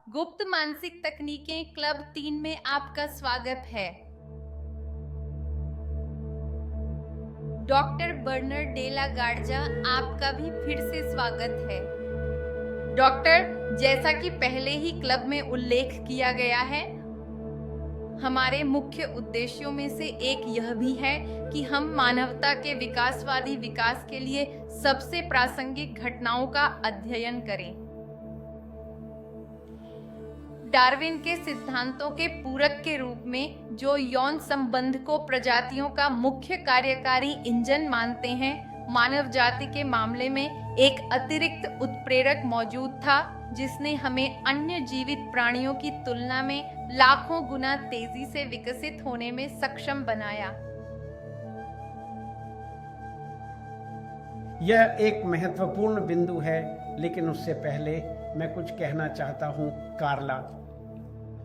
गुप्त मानसिक तकनीकें क्लब 3 में आपका स्वागत है। डॉक्टर बर्नर्ड डेला गार्जा, आपका भी फिर से स्वागत है। डॉक्टर, जैसा कि पहले ही क्लब में उल्लेख किया गया है, हमारे मुख्य उद्देश्यों में से एक यह भी है कि हम मानवता के विकासवादी विकास के लिए सबसे प्रासंगिक घटनाओं का अध्ययन करें। डार्विन के सिद्धांतों के पूरक के रूप में जो यौन संबंध को प्रजातियों का मुख्य कार्यकारी इंजन मानते हैं, मानव जाति के मामले में एक अतिरिक्त उत्प्रेरक मौजूद था जिसने हमें अन्य जीवित प्राणियों की तुलना में लाखों गुना तेजी से विकसित होने में सक्षम बनाया। यह एक महत्वपूर्ण बिंदु है, लेकिन उससे पहले मैं कुछ कहना चाहता हूं। कार्ला,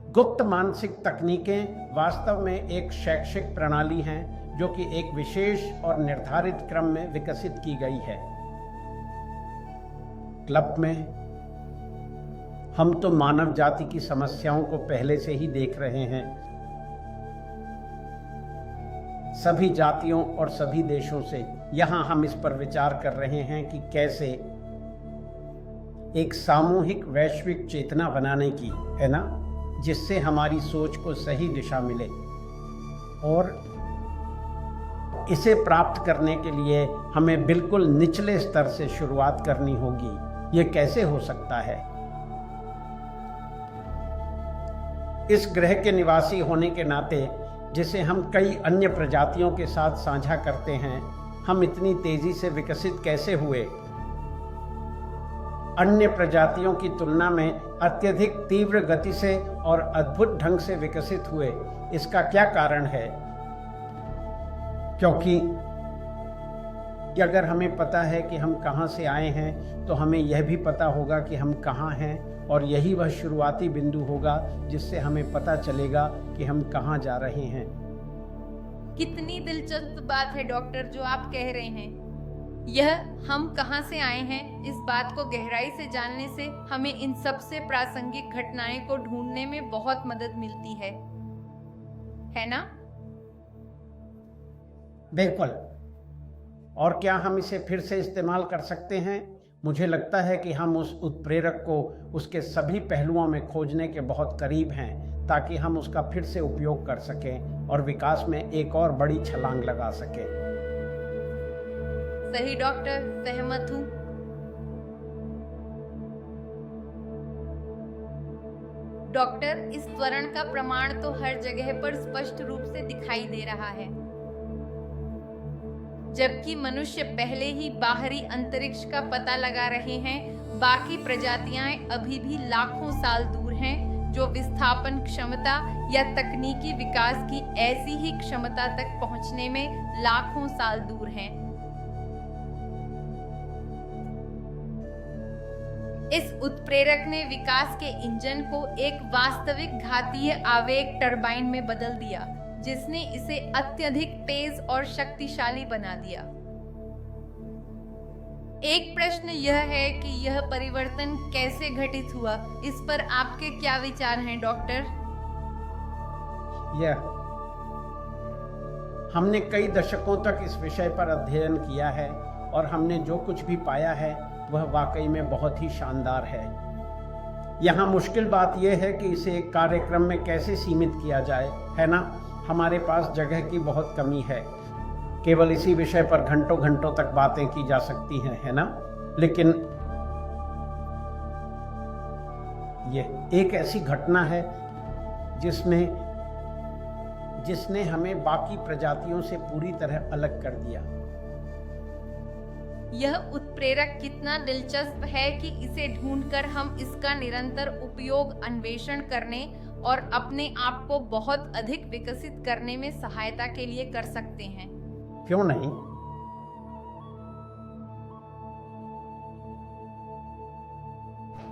गुप्त मानसिक तकनीकें वास्तव में एक शैक्षिक प्रणाली हैं जो कि एक विशेष और निर्धारित क्रम में विकसित की गई है। क्लब में हम तो मानव जाति की समस्याओं को पहले से ही देख रहे हैं। सभी जातियों और सभी देशों से यहाँ हम इस पर विचार कर रहे हैं कि कैसे एक सामूहिक वैश्विक चेतना बनाने की, है ना, जिससे हमारी सोच को सही दिशा मिले। और इसे प्राप्त करने के लिए हमें बिल्कुल निचले स्तर से शुरुआत करनी होगी। ये कैसे हो सकता है? इस ग्रह के निवासी होने के नाते, जिसे हम कई अन्य प्रजातियों के साथ साझा करते हैं, हम इतनी तेजी से विकसित कैसे हुए? अन्य प्रजातियों की तुलना में अत्यधिक तीव्र गति से और अद्भुत ढंग से विकसित हुए। इसका क्या कारण है? क्योंकि अगर हमें पता है कि हम कहाँ से आए हैं, तो हमें यह भी पता होगा कि हम कहाँ हैं, और यही वह शुरुआती बिंदु होगा जिससे हमें पता चलेगा कि हम कहाँ जा रहे हैं। कितनी दिलचस्प बात है डॉक्टर जो आप कह रहे हैं। यह हम कहां से आए हैं, इस बात को गहराई से जानने से हमें इन सबसे प्रासंगिक घटनाएं को ढूंढने में बहुत मदद मिलती है ना? बिल्कुल। और क्या हम इसे फिर से इस्तेमाल कर सकते हैं? मुझे लगता है कि हम उस उत्प्रेरक को उसके सभी पहलुओं में खोजने के बहुत करीब हैं, ताकि हम उसका फिर से उपयोग कर सकें और विकास में एक और बड़ी छलांग लगा सकें। सही डॉक्टर, सहमत हूँ। डॉक्टर, इस त्वरण का प्रमाण तो हर जगह पर स्पष्ट रूप से दिखाई दे रहा है। जबकि मनुष्य पहले ही बाहरी अंतरिक्ष का पता लगा रहे हैं, बाकी प्रजातियां अभी भी लाखों साल दूर हैं, जो विस्थापन क्षमता या तकनीकी विकास की ऐसी ही क्षमता तक पहुंचने में लाखों साल दूर हैं। इस उत्प्रेरक ने विकास के इंजन को एक वास्तविक घातीय आवेग टरबाइन में बदल दिया, जिसने इसे अत्यधिक तेज और शक्तिशाली बना दिया। एक प्रश्न यह है कि यह परिवर्तन कैसे घटित हुआ। इस पर आपके क्या विचार हैं डॉक्टर? हमने कई दशकों तक इस विषय पर अध्ययन किया है, और हमने जो कुछ भी पाया है वह वाकई में बहुत ही शानदार है। यहाँ मुश्किल बात यह है कि इसे एक कार्यक्रम में कैसे सीमित किया जाए, है ना? हमारे पास जगह की बहुत कमी है। केवल इसी विषय पर घंटों घंटों तक बातें की जा सकती हैं, है ना? लेकिन यह एक ऐसी घटना है जिसने हमें बाकी प्रजातियों से पूरी तरह अलग कर दिया। यह उत्प्रेरक कितना दिलचस्प है कि इसे ढूंढकर हम इसका निरंतर उपयोग अन्वेषण करने और अपने आप को बहुत अधिक विकसित करने में सहायता के लिए कर सकते हैं। क्यों नहीं?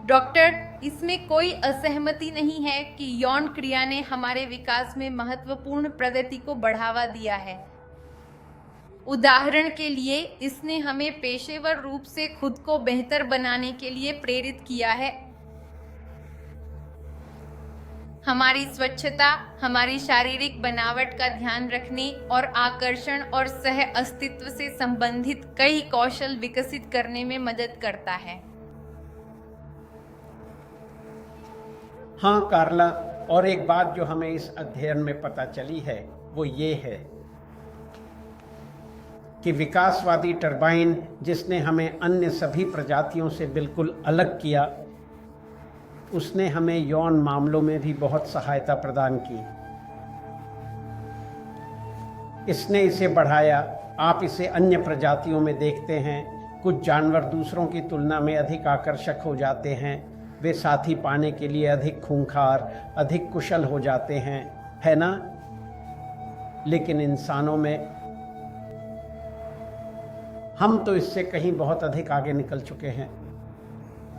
डॉक्टर, इसमें कोई असहमति नहीं है कि यौन क्रिया ने हमारे विकास में महत्वपूर्ण प्रगति को बढ़ावा दिया है। उदाहरण के लिए, इसने हमें पेशेवर रूप से खुद को बेहतर बनाने के लिए प्रेरित किया है। हमारी स्वच्छता, हमारी शारीरिक बनावट का ध्यान रखने और आकर्षण और सह अस्तित्व से संबंधित कई कौशल विकसित करने में मदद करता है। हाँ कार्ला, और एक बात जो हमें इस अध्ययन में पता चली है वो ये है कि विकासवादी टरबाइन, जिसने हमें अन्य सभी प्रजातियों से बिल्कुल अलग किया, उसने हमें यौन मामलों में भी बहुत सहायता प्रदान की। इसने इसे बढ़ाया। आप इसे अन्य प्रजातियों में देखते हैं, कुछ जानवर दूसरों की तुलना में अधिक आकर्षक हो जाते हैं, वे साथी पाने के लिए अधिक खूंखार, अधिक कुशल हो जाते हैं, है ना? लेकिन इंसानों में हम तो इससे कहीं बहुत अधिक आगे निकल चुके हैं।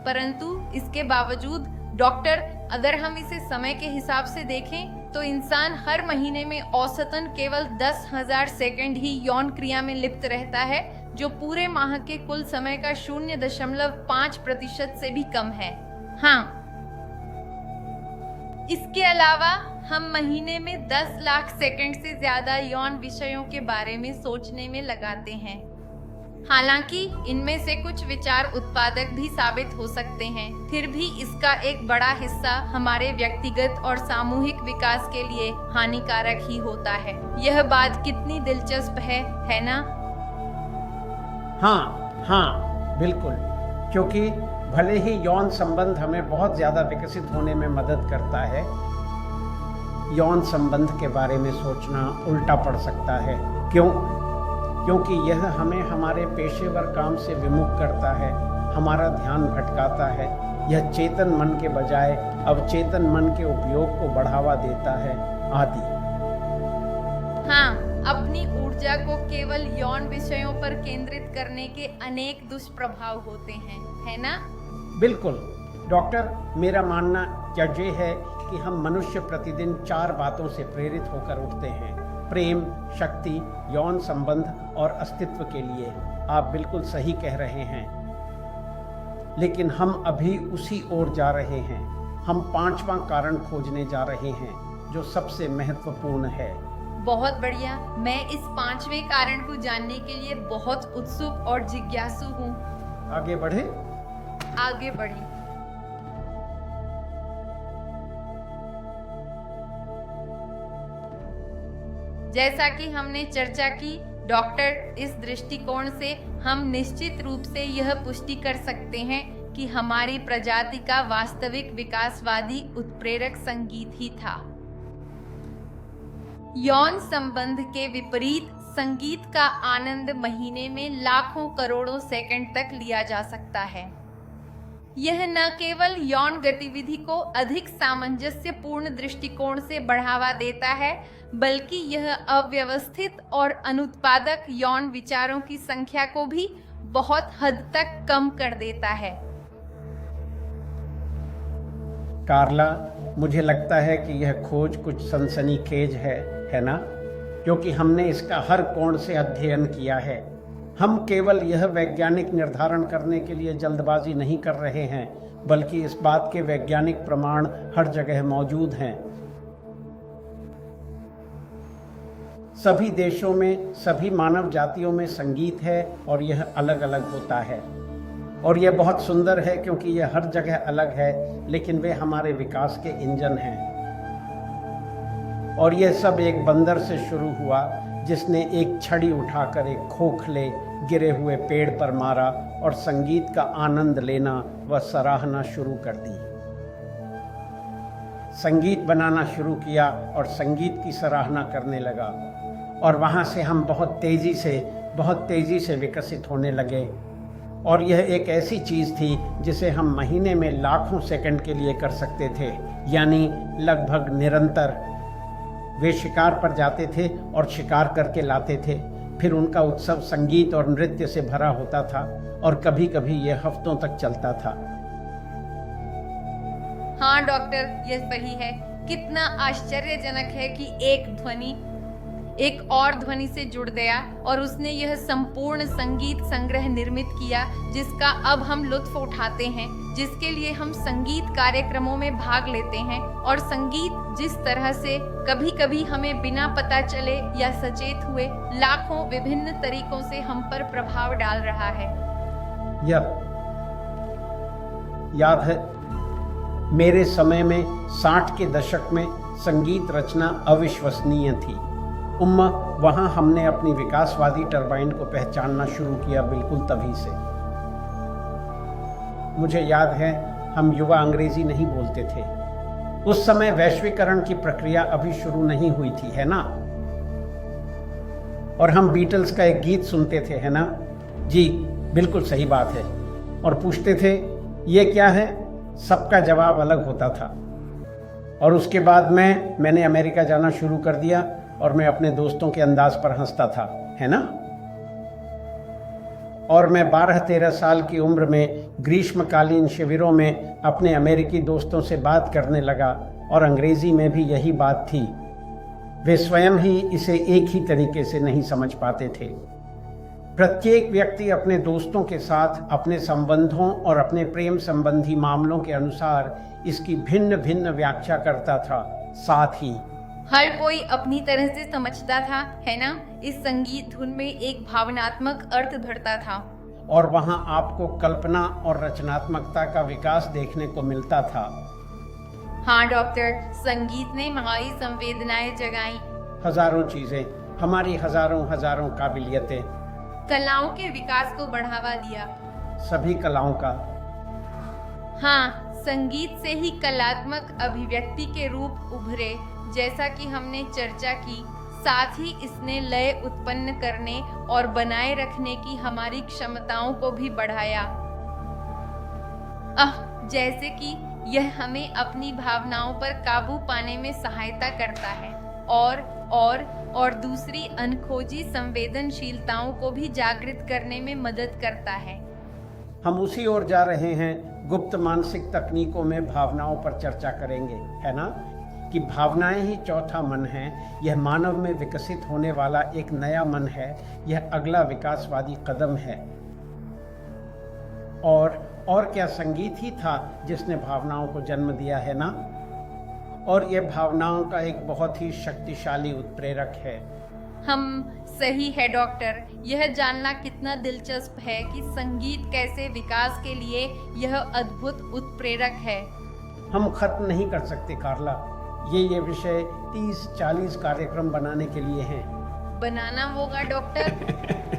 परंतु इसके बावजूद डॉक्टर, अगर हम इसे समय के हिसाब से देखें तो इंसान हर महीने में औसतन केवल 10,000 सेकंड ही यौन क्रिया में लिप्त रहता है, जो पूरे माह के कुल समय का 0.5% से भी कम है। हाँ, इसके अलावा हम महीने में 10 लाख सेकंड से ज्यादा यौन विषयों के बारे में सोचने में लगाते हैं। हालांकि इनमें से कुछ विचार उत्पादक भी साबित हो सकते हैं, फिर भी इसका एक बड़ा हिस्सा हमारे व्यक्तिगत और सामूहिक विकास के लिए हानिकारक ही होता है। यह बात कितनी दिलचस्प है ना? हाँ, बिल्कुल। क्योंकि भले ही यौन संबंध हमें बहुत ज़्यादा विकसित होने में मदद करता है, यौन संबंध के बारे में सोचना उल्टा पड़ सकता है। क्योंकि यह हमें हमारे पेशेवर काम से विमुख करता है, हमारा ध्यान भटकाता है। यह चेतन मन के बजाय अवचेतन मन के उपयोग को बढ़ावा देता है आदि। हाँ, अपनी ऊर्जा को केवल यौन विषयों पर केंद्रित करने के अनेक दुष्प्रभाव होते हैं, है ना? बिल्कुल डॉक्टर, मेरा मानना ये है कि हम मनुष्य प्रतिदिन 4 बातों से प्रेरित होकर उठते हैं: प्रेम, शक्ति, यौन संबंध और अस्तित्व के लिए। आप बिल्कुल सही कह रहे हैं, लेकिन हम अभी उसी ओर जा रहे हैं। हम 5वां कारण खोजने जा रहे हैं, जो सबसे महत्वपूर्ण है। बहुत बढ़िया। मैं इस 5वें कारण को जानने के लिए बहुत उत्सुक और जिज्ञासु हूँ। आगे बढ़े? आगे बढ़िए। जैसा कि हमने चर्चा की डॉक्टर, इस दृष्टिकोण से हम निश्चित रूप से यह पुष्टि कर सकते हैं कि हमारी प्रजाति का वास्तविक विकासवादी उत्प्रेरक संगीत ही था। यौन संबंध के विपरीत संगीत का आनंद महीने में लाखों करोड़ों सेकंड तक लिया जा सकता है। यह न केवल यौन गतिविधि को अधिक सामंजस्यपूर्ण दृष्टिकोण से बढ़ावा देता है, बल्कि यह अव्यवस्थित और अनुत्पादक यौन विचारों की संख्या को भी बहुत हद तक कम कर देता है। कार्ला, मुझे लगता है कि यह खोज कुछ सनसनीखेज है ना? क्योंकि हमने इसका हर कोण से अध्ययन किया है। हम केवल यह वैज्ञानिक निर्धारण करने के लिए जल्दबाजी नहीं कर रहे हैं, बल्कि इस बात के वैज्ञानिक प्रमाण हर जगह मौजूद हैं। सभी देशों में, सभी मानव जातियों में संगीत है और यह अलग अलग होता है। और यह बहुत सुंदर है क्योंकि यह हर जगह अलग है, लेकिन वे हमारे विकास के इंजन हैं। और यह सब एक बंदर से शुरू हुआ, जिसने एक छड़ी उठाकर एक खोखले गिरे हुए पेड़ पर मारा और संगीत का आनंद लेना व सराहना शुरू कर दी। संगीत बनाना शुरू किया और संगीत की सराहना करने लगा, और वहाँ से हम बहुत तेज़ी से विकसित होने लगे। और यह एक ऐसी चीज़ थी जिसे हम महीने में लाखों सेकंड के लिए कर सकते थे, यानी लगभग निरंतर। वे शिकार पर जाते थे और शिकार करके लाते थे। फिर उनका उत्सव संगीत और नृत्य से भरा होता था, और कभी कभी यह हफ्तों तक चलता था। हाँ डॉक्टर, यह सही है। कितना आश्चर्यजनक है कि एक ध्वनि, एक और ध्वनि से जुड़ गया और उसने यह संपूर्ण संगीत संग्रह निर्मित किया जिसका अब हम लुत्फ उठाते हैं, जिसके लिए हम संगीत कार्यक्रमों में भाग लेते हैं। और संगीत जिस तरह से कभी कभी हमें बिना पता चले या सचेत हुए लाखों विभिन्न तरीकों से हम पर प्रभाव डाल रहा है। याद है मेरे समय में 60 के दशक में संगीत रचना अविश्वसनीय थी। वहाँ हमने अपनी विकासवादी टरबाइन को पहचानना शुरू किया, बिल्कुल तभी से। मुझे याद है हम युवा अंग्रेजी नहीं बोलते थे। उस समय वैश्वीकरण की प्रक्रिया अभी शुरू नहीं हुई थी, है ना? और हम बीटल्स का एक गीत सुनते थे, है ना? जी बिल्कुल सही बात है। और पूछते थे ये क्या है? सबका जवाब अलग होता था। और उसके बाद मैंने अमेरिका जाना शुरू कर दिया और मैं अपने दोस्तों के अंदाज पर हंसता था, है ना? और मैं 12-13 साल की उम्र में ग्रीष्मकालीन शिविरों में अपने अमेरिकी दोस्तों से बात करने लगा और अंग्रेजी में भी यही बात थी। वे स्वयं ही इसे एक ही तरीके से नहीं समझ पाते थे। प्रत्येक व्यक्ति अपने दोस्तों के साथ अपने संबंधों और अपने प्रेम संबंधी मामलों के अनुसार इसकी भिन्न भिन्न व्याख्या करता था। साथ ही हर कोई अपनी तरह से समझता था, है ना? इस संगीत धुन में एक भावनात्मक अर्थ भरता था और वहां आपको कल्पना और रचनात्मकता का विकास देखने को मिलता था। हाँ डॉक्टर, संगीत ने हमारी संवेदनाएं जगाई। हजारों चीजें, हमारी हजारों काबिलियतें, कलाओं के विकास को बढ़ावा दिया। सभी कलाओं का। हाँ, संगीत से ही कलात्मक अभिव्यक्ति के रूप उभरे, जैसा कि हमने चर्चा की। साथ ही इसने लय उत्पन्न करने और बनाए रखने की हमारी क्षमताओं को भी बढ़ाया। जैसे कि यह हमें अपनी भावनाओं पर काबू पाने में सहायता करता है और दूसरी अनखोजी संवेदनशीलताओं को भी जागृत करने में मदद करता है। हम उसी ओर जा रहे हैं। गुप्त मानसिक तकनीकों में भावनाओं पर चर्चा करेंगे, है ना? कि भावनाएं ही चौथा मन है। यह मानव में विकसित होने वाला एक नया मन है। यह अगला विकासवादी कदम है। और क्या संगीत ही था जिसने भावनाओं को जन्म दिया, है ना? और यह भावनाओं का एक बहुत ही शक्तिशाली उत्प्रेरक है। हम सही है डॉक्टर। यह जानना कितना दिलचस्प है कि संगीत कैसे विकास के लिए यह अद्भुत उत्प्रेरक है। हम खत्म नहीं कर सकते कार्ला। ये विषय 30-40 कार्यक्रम बनाने के लिए हैं। बनाना होगा डॉक्टर।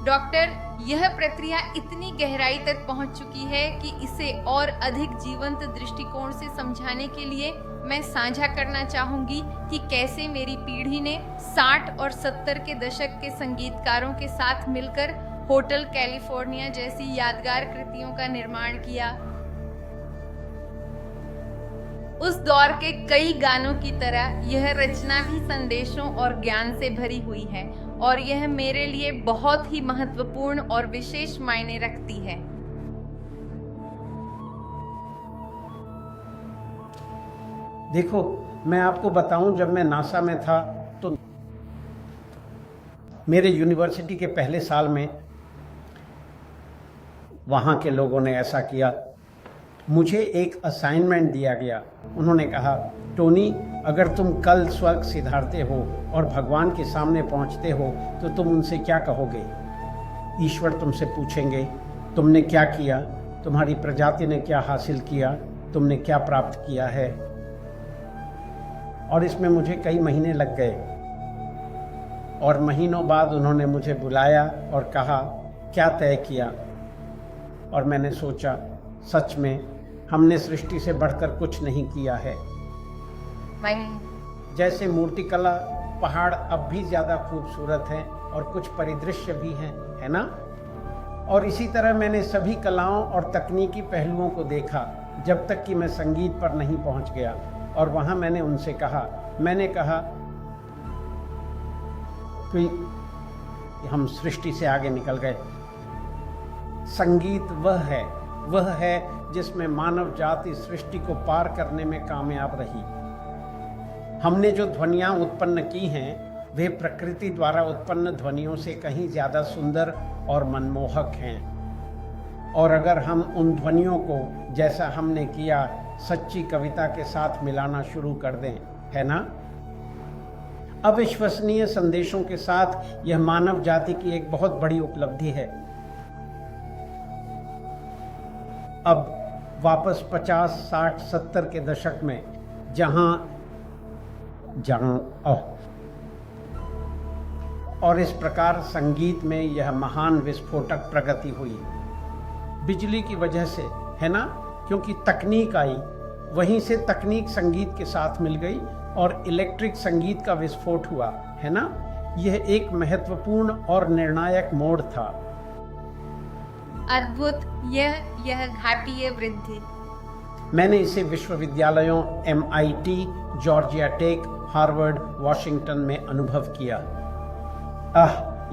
डॉक्टर, यह प्रक्रिया इतनी गहराई तक पहुंच चुकी है कि इसे और अधिक जीवंत दृष्टिकोण से समझाने के लिए मैं साझा करना चाहूंगी कि कैसे मेरी पीढ़ी ने 60 और 70 के दशक के संगीतकारों के साथ मिलकर होटल कैलिफोर्निया जैसी यादगार कृतियों का निर्माण किया। उस दौर के कई गानों की तरह यह रचना भी संदेशों और ज्ञान से भरी हुई है और यह मेरे लिए बहुत ही महत्वपूर्ण और विशेष मायने रखती है। देखो, मैं आपको बताऊं, जब मैं नासा में था तो मेरे यूनिवर्सिटी के पहले साल में वहाँ के लोगों ने ऐसा किया। मुझे एक असाइनमेंट दिया गया। उन्होंने कहा, टोनी, अगर तुम कल स्वर्ग सिधारते हो और भगवान के सामने पहुँचते हो तो तुम उनसे क्या कहोगे? ईश्वर तुमसे पूछेंगे, तुमने क्या किया, तुम्हारी प्रजाति ने क्या हासिल किया, तुमने क्या प्राप्त किया है। और इसमें मुझे कई महीने लग गए और महीनों बाद उन्होंने मुझे बुलाया और कहा, क्या तय किया? और मैंने सोचा, सच में हमने सृष्टि से बढ़कर कुछ नहीं किया है। जैसे मूर्तिकला, पहाड़ अब भी ज़्यादा खूबसूरत हैं और कुछ परिदृश्य भी हैं, है ना? और इसी तरह मैंने सभी कलाओं और तकनीकी पहलुओं को देखा जब तक कि मैं संगीत पर नहीं पहुंच गया। और वहाँ मैंने उनसे कहा कि हम सृष्टि से आगे निकल गए। संगीत वह है वह है जिसमें मानव जाति सृष्टि को पार करने में कामयाब रही। हमने जो ध्वनियाँ उत्पन्न की हैं वे प्रकृति द्वारा उत्पन्न ध्वनियों से कहीं ज़्यादा सुंदर और मनमोहक हैं। और अगर हम उन ध्वनियों को जैसा हमने किया सच्ची कविता के साथ मिलाना शुरू कर दें, है ना? अविश्वसनीय संदेशों के साथ यह मानव जाति की एक बहुत बड़ी उपलब्धि है। अब वापस 50, 60, 70 के दशक में जहां और इस प्रकार संगीत में यह महान विस्फोटक प्रगति हुई बिजली की वजह से, है ना? क्योंकि तकनीक आई, वहीं से तकनीक संगीत के साथ मिल गई और इलेक्ट्रिक संगीत का विस्फोट हुआ, है ना? यह एक महत्वपूर्ण और निर्णायक मोड़ था। अद्भुत, यह घाटीय वृद्धि। मैंने इसे विश्वविद्यालयों MIT, Georgia Tech, Harvard, Washington में अनुभव किया।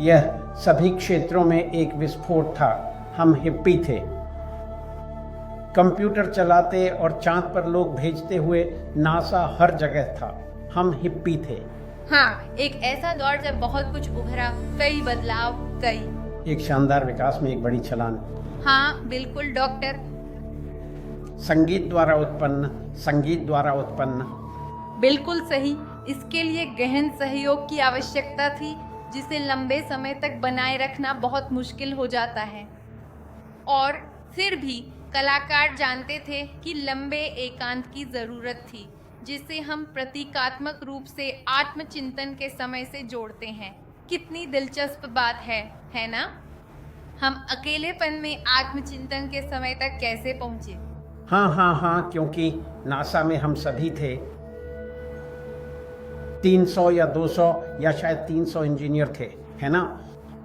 यह सभी क्षेत्रों में एक विस्फोट था। हम हिप्पी थे, कंप्यूटर चलाते और चांद पर लोग भेजते हुए नासा हर जगह था। हम हिप्पी थे। हाँ, एक ऐसा दौर जब बहुत कुछ उभरा, कई बदलाव, कई एक शानदार विकास में एक बड़ी छलांग। हाँ बिल्कुल डॉक्टर। संगीत द्वारा उत्पन्न। बिल्कुल सही। इसके लिए गहन सहयोग की आवश्यकता थी जिसे लंबे समय तक बनाए रखना बहुत मुश्किल हो जाता है। और फिर भी कलाकार जानते थे कि लंबे एकांत की ज़रूरत थी जिसे हम प्रतीकात्मक रूप से आत्मचिंतन के समय से जोड़ते हैं। कितनी दिलचस्प बात है ना? हम अकेलेपन में आत्मचिंतन के समय तक कैसे पहुंचे? हाँ, क्योंकि नासा में हम सभी थे। 300 या 200 या शायद 300 इंजीनियर थे, है ना?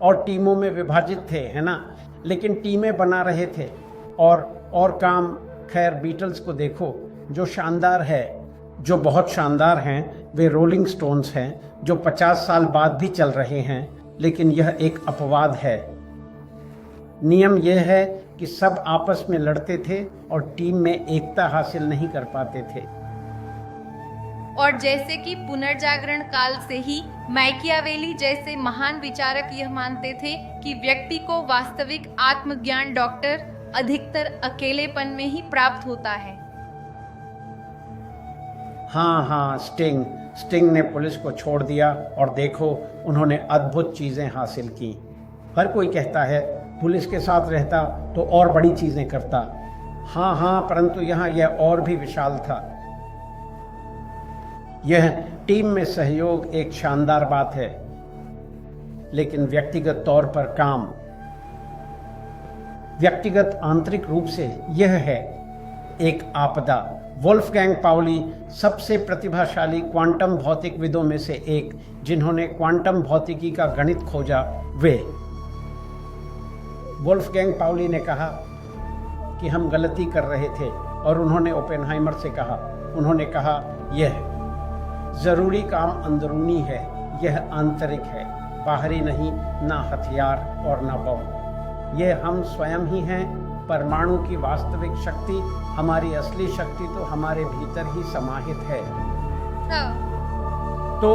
और टीमों में विभाजित थे, है ना? लेकिन टीमें बना रहे थे और काम। खैर, बीटल्स को देखो, जो शानदार है, जो बहुत शानदार हैं, वे रोलिंग स्टोन्स हैं जो 50 साल बाद भी चल रहे हैं। लेकिन यह एक अपवाद है। नियम यह है कि सब आपस में लड़ते थे और टीम में एकता हासिल नहीं कर पाते थे। और जैसे कि पुनर्जागरण काल से ही मैकियावेली जैसे महान विचारक यह मानते थे कि व्यक्ति को वास्तविक आत्मज्ञान डॉक्टर अधिकतर अकेलेपन में ही प्राप्त होता है। हाँ, स्टिंग ने पुलिस को छोड़ दिया और देखो, उन्होंने अद्भुत चीजें हासिल की। हर कोई कहता है पुलिस के साथ रहता तो और बड़ी चीजें करता। हाँ, परंतु यहाँ यह और भी विशाल था। यह टीम में सहयोग एक शानदार बात है, लेकिन व्यक्तिगत तौर पर काम, व्यक्तिगत आंतरिक रूप से यह है एक आपदा। वोल्फगैंग पाउली सबसे प्रतिभाशाली क्वांटम भौतिकविदों में से एक, जिन्होंने क्वांटम भौतिकी का गणित खोजा, वे वोल्फगैंग पाउली ने कहा कि हम गलती कर रहे थे और उन्होंने ओपेनहाइमर से कहा, उन्होंने कहा यह जरूरी काम अंदरूनी है, यह आंतरिक है, बाहरी नहीं, ना हथियार और ना बम। यह हम स्वयं ही हैं। परमाणु की वास्तविक शक्ति, हमारी असली शक्ति तो हमारे भीतर ही समाहित है। तो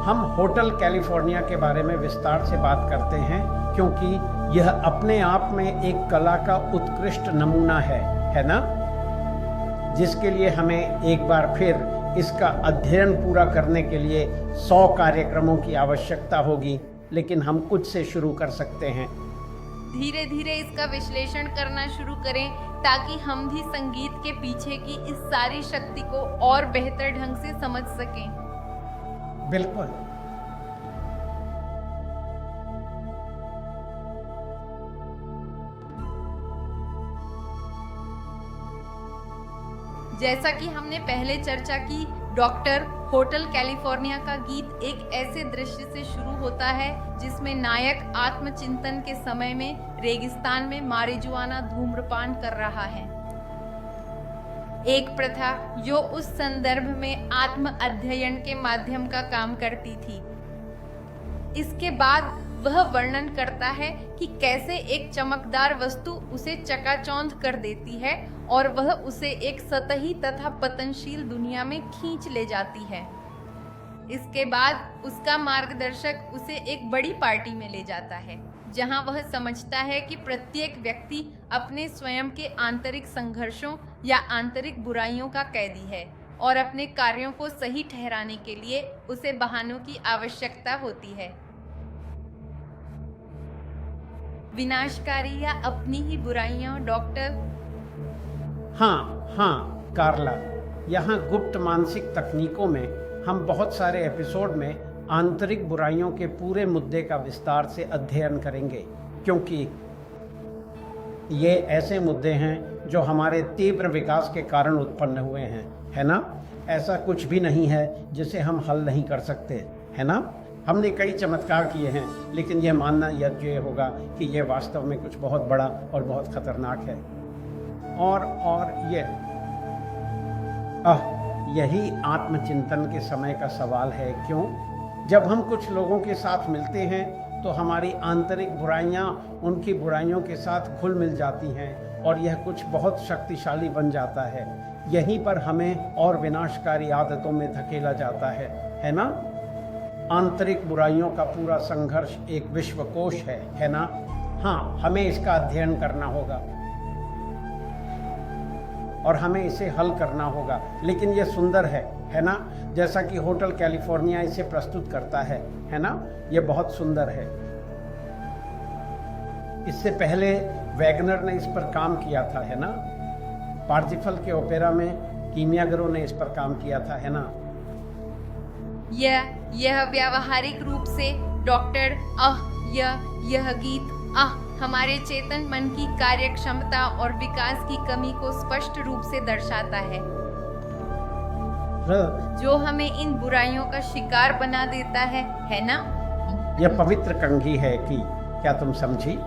हम होटल कैलिफोर्निया के बारे में विस्तार से बात करते हैं क्योंकि यह अपने आप में एक कला का उत्कृष्ट नमूना है ना? जिसके लिए हमें एक बार फिर इसका अध्ययन पूरा करने के लिए 100 कार्यक्रमों की आवश्यकता होगी, लेकिन हम कुछ से शुरू कर सकते हैं। धीरे धीरे इसका विश्लेषण करना शुरू करें ताकि हम भी संगीत के पीछे की इस सारी शक्ति को और बेहतर ढंग से समझ सकें। बिल्कुल। जैसा कि हमने पहले चर्चा की, डॉक्टर होटल कैलिफोर्निया का गीत एक ऐसे दृश्य से शुरू होता है जिसमें नायक आत्मचिंतन के समय में रेगिस्तान में मारिजुआना धूम्रपान कर रहा है। एक प्रथा जो उस संदर्भ में आत्म अध्ययन के माध्यम का काम करती थी। इसके बाद वह वर्णन करता है कि कैसे एक चमकदार वस्तु उसे चकाचौंध कर देती है और वह उसे एक सतही तथा पतनशील दुनिया में खींच ले जाती है। इसके बाद उसका मार्गदर्शक उसे एक बड़ी पार्टी में ले जाता है, जहां वह समझता है कि प्रत्येक व्यक्ति अपने स्वयं के आंतरिक संघर्षों या आंतरिक बुराइयों का कैदी है और अपने कार्यों को सही ठहराने के लिए उसे बहानों की आवश्यकता होती है। विनाशकारी या अपनी ही बुराइयां, डॉक्टर? हाँ कार्ला, यहाँ गुप्त मानसिक तकनीकों में हम बहुत सारे एपिसोड में आंतरिक बुराइयों के पूरे मुद्दे का विस्तार से अध्ययन करेंगे, क्योंकि ये ऐसे मुद्दे हैं जो हमारे तीव्र विकास के कारण उत्पन्न हुए हैं, है ना? ऐसा कुछ भी नहीं है जिसे हम हल नहीं कर सकते, है ना? हमने कई चमत्कार किए हैं, लेकिन यह मानना ये होगा कि यह वास्तव में कुछ बहुत बड़ा और बहुत खतरनाक है। और यही आत्मचिंतन के समय का सवाल है। क्यों? जब हम कुछ लोगों के साथ मिलते हैं तो हमारी आंतरिक बुराइयां उनकी बुराइयों के साथ घुल मिल जाती हैं और यह कुछ बहुत शक्तिशाली बन जाता है। यहीं पर हमें और विनाशकारी आदतों में धकेला जाता है ना? आंतरिक बुराइयों का पूरा संघर्ष एक विश्वकोश है ना? हाँ, हमें इसका अध्ययन करना होगा और हमें इसे हल करना होगा। लेकिन ये सुंदर है ना? जैसा कि होटल कैलिफोर्निया इसे प्रस्तुत करता है ना? ये बहुत सुंदर है। इससे पहले वैगनर ने इस पर काम किया था, है ना? पार्जिफल के ओपेरा में कीमियागरों ने इस पर काम किया था, है ना? यह व्यावहारिक रूप से डॉक्टर यह गीत हमारे चेतन मन की कार्य क्षमता और विकास की कमी को स्पष्ट रूप से दर्शाता है, जो हमें इन बुराइयों का शिकार बना देता है ना? यह पवित्र कंघी है कि क्या तुम समझी?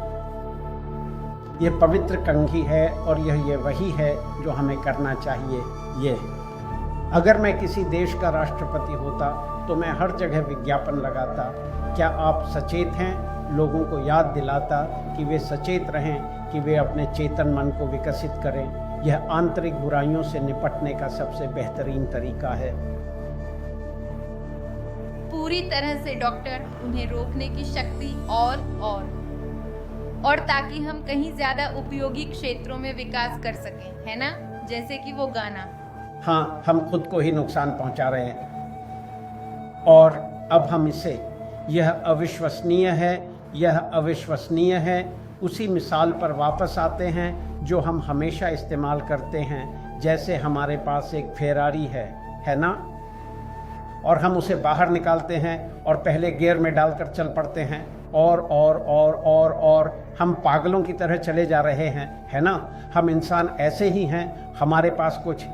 यह पवित्र कंघी है और यह वही है जो हमें करना चाहिए। अगर मैं किसी देश का राष्ट्रपति होता तो मैं हर जगह विज्ञापन लगाता। क्या आप सचेत हैं? लोगों को याद दिलाता कि वे सचेत रहें, कि वे अपने चेतन मन को विकसित करें। यह आंतरिक बुराइयों से निपटने का सबसे बेहतरीन तरीका है। पूरी तरह से डॉक्टर, उन्हें रोकने की शक्ति और ताकि हम कहीं ज्यादा उपयोगी क्षेत्रों में विकास कर सकें, है ना? जैसे कि वो गाना। हाँ, हम खुद को ही नुकसान पहुंचा रहे हैं और अब हम इसे यह अविश्वसनीय है उसी मिसाल पर वापस आते हैं जो हम हमेशा इस्तेमाल करते हैं। जैसे हमारे पास एक फेरारी है ना? और हम उसे बाहर निकालते हैं और पहले गियर में डालकर चल पड़ते हैं और हम पागलों की तरह चले जा रहे हैं, है ना? हम इंसान ऐसे ही हैं। हमारे पास कुछ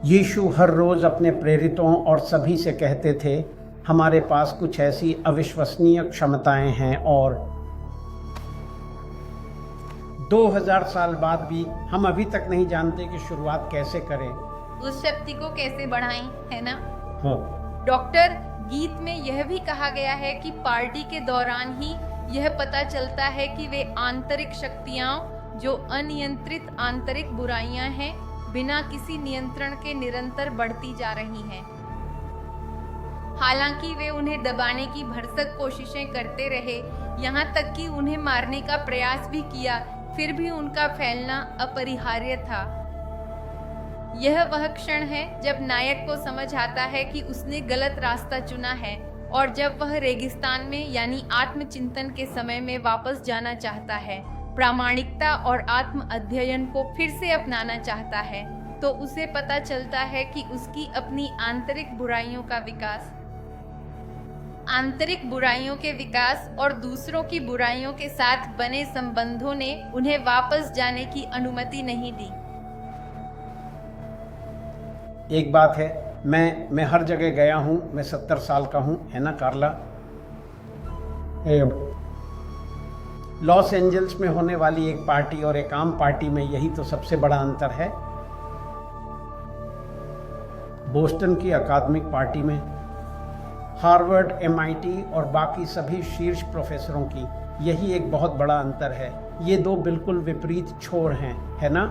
यीशु हर रोज़ अपने प्रेरितों और सभी से कहते थे, हमारे पास कुछ ऐसी अविश्वसनीय क्षमताएं हैं और 2000 साल बाद भी हम अभी तक नहीं जानते कि शुरुआत कैसे करें, उस शक्ति को कैसे बढ़ाएं, है ना? हाँ। डॉक्टर, गीत में यह भी कहा गया है कि पार्टी के दौरान ही यह पता चलता है कि वे आंतरिक शक्तियां, जो अनियंत्रित आंतरिक बुराइयां हैं, बिना किसी नियंत्रण के निरंतर बढ़ती जा रही हैं। हालांकि वे उन्हें दबाने की भरसक कोशिशें करते रहे, यहाँ तक कि उन्हें मारने का प्रयास भी किया, फिर भी उनका फैलना अपरिहार्य था। यह वह क्षण है जब नायक को समझ आता है कि उसने गलत रास्ता चुना है और जब वह रेगिस्तान में यानी आत्मचिंतन के समय में वापस जाना चाहता है, प्रामाणिकता और आत्म अध्ययन को फिर से अपनाना चाहता है, तो उसे पता चलता है कि उसकी अपनी आंतरिक बुराइयों के विकास और दूसरों की बुराइयों के साथ बने संबंधों ने उन्हें वापस जाने की अनुमति नहीं दी। एक बात है, मैं हर जगह गया हूँ, मैं 70 साल का हूँ, है ना कार्ला? लॉस एंजल्स में होने वाली एक पार्टी और एक आम पार्टी में यही तो सबसे बड़ा अंतर है। बोस्टन की अकादमिक पार्टी में हार्वर्ड, MIT और बाकी सभी शीर्ष प्रोफेसरों की। यही एक बहुत बड़ा अंतर है। ये दो बिल्कुल विपरीत छोर हैं, है ना?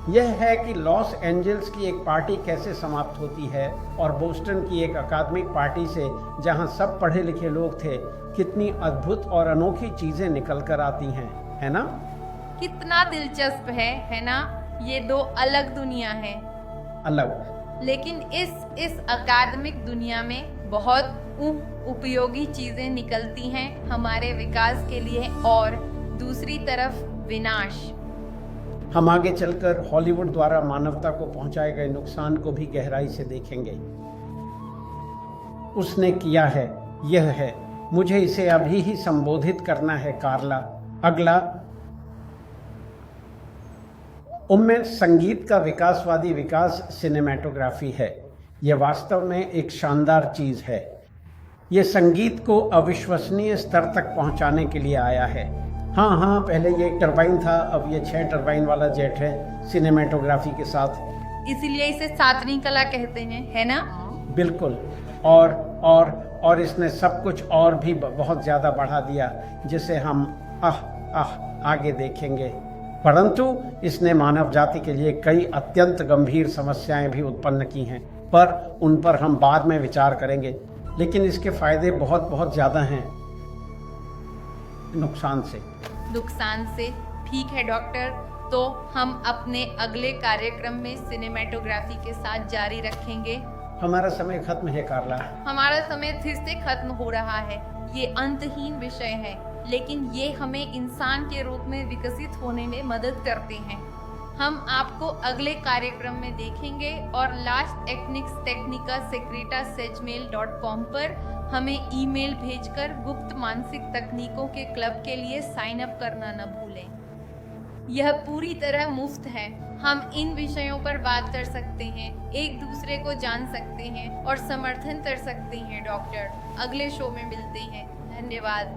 यह है कि लॉस एंजल्स की एक पार्टी कैसे समाप्त होती है और बोस्टन की एक अकादमिक पार्टी से, जहां सब पढ़े लिखे लोग थे, कितनी अद्भुत और अनोखी चीजें निकल कर आती हैं, है ना? कितना दिलचस्प है ना? ये दो अलग दुनिया है। अलग, लेकिन इस अकादमिक दुनिया में बहुत उपयोगी चीजें निकलती हैं हमारे विकास के लिए, और दूसरी तरफ विनाश। हम आगे चलकर हॉलीवुड द्वारा मानवता को पहुंचाए गए नुकसान को भी गहराई से देखेंगे। उसने किया है, यह है, मुझे इसे अभी ही संबोधित करना है, कार्ला। अगला, उनमें संगीत का विकासवादी विकास सिनेमैटोग्राफी है। यह वास्तव में एक शानदार चीज है। यह संगीत को अविश्वसनीय स्तर तक पहुंचाने के लिए आया है। हाँ, पहले ये एक टरबाइन था, अब ये 6 टरबाइन वाला जेट है सिनेमैटोग्राफी के साथ। इसीलिए इसे सातवीं कला कहते हैं, है ना? बिल्कुल। और इसने सब कुछ और भी बहुत ज़्यादा बढ़ा दिया, जिसे हम आगे देखेंगे। परंतु इसने मानव जाति के लिए कई अत्यंत गंभीर समस्याएं भी उत्पन्न की हैं, पर उन पर हम बाद में विचार करेंगे। लेकिन इसके फायदे बहुत ज़्यादा हैं नुकसान से। ठीक है डॉक्टर, तो हम अपने अगले कार्यक्रम में सिनेमैटोग्राफी के साथ जारी रखेंगे। हमारा समय खत्म है, कार्ला। हमारा समय फिर से खत्म हो रहा है। ये अंतहीन विषय है, लेकिन ये हमें इंसान के रूप में विकसित होने में मदद करते हैं। हम आपको अगले कार्यक्रम में देखेंगे, और लास्ट टेक्निक्स टेक्निका सेक्रेटा सेजमेल.com पर हमें ईमेल भेजकर गुप्त मानसिक तकनीकों के क्लब के लिए साइन अप करना न भूलें। यह पूरी तरह मुफ्त है। हम इन विषयों पर बात कर सकते हैं, एक दूसरे को जान सकते हैं और समर्थन कर सकते हैं। डॉक्टर, अगले शो में मिलते हैं। धन्यवाद।